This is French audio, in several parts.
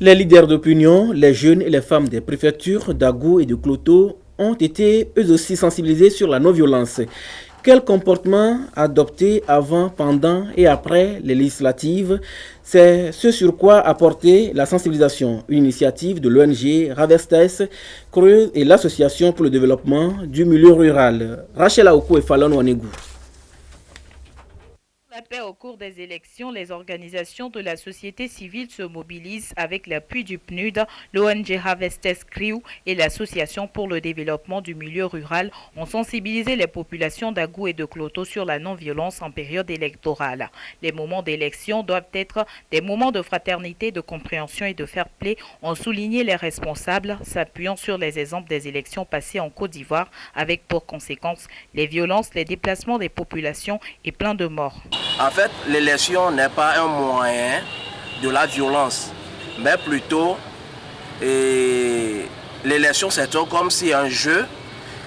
Les leaders d'opinion, les jeunes et les femmes des préfectures d'Agou et de Kloto ont été eux aussi sensibilisés sur la non-violence. Quel comportement adopter avant, pendant et après les législatives? C'est ce sur quoi a porté la sensibilisation, une initiative de l'ONG Ravestes Creuse et l'Association pour le développement du milieu rural. Rachel Aoukou et Fallon Wanegou. La paix au cours des élections, les organisations de la société civile se mobilisent avec l'appui du PNUD, l'ONG Harvesters Crew et l'Association pour le développement du milieu rural ont sensibilisé les populations d'Agou et de Kloto sur la non-violence en période électorale. Les moments d'élection doivent être des moments de fraternité, de compréhension et de fair-play, ont souligné les responsables, s'appuyant sur les exemples des élections passées en Côte d'Ivoire, avec pour conséquence les violences, les déplacements des populations et plein de morts. En fait, l'élection n'est pas un moyen de la violence, mais plutôt l'élection c'est comme si un jeu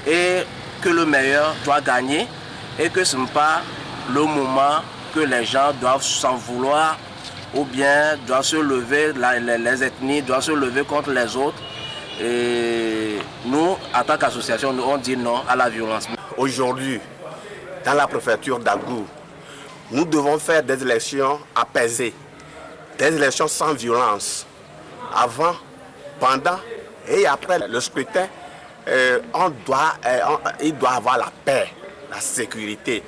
et que le meilleur doit gagner et que ce n'est pas le moment que les gens doivent s'en vouloir ou bien doivent se lever, les ethnies doivent se lever contre les autres. Et nous, en tant qu'association, on dit non à la violence. Aujourd'hui, dans la préfecture d'Agou, nous devons faire des élections apaisées, des élections sans violence. Avant, pendant et après le scrutin, il doit avoir la paix, la sécurité.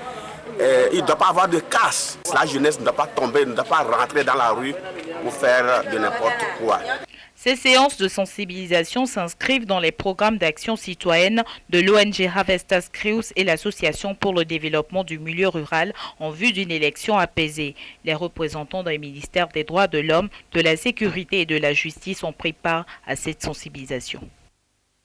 Il ne doit pas avoir de casse. La jeunesse ne doit pas tomber, ne doit pas rentrer dans la rue pour faire de n'importe quoi. Ces séances de sensibilisation s'inscrivent dans les programmes d'action citoyenne de l'ONG Harvesters Crews et l'Association pour le développement du milieu rural en vue d'une élection apaisée. Les représentants des ministères des droits de l'homme, de la sécurité et de la justice ont pris part à cette sensibilisation.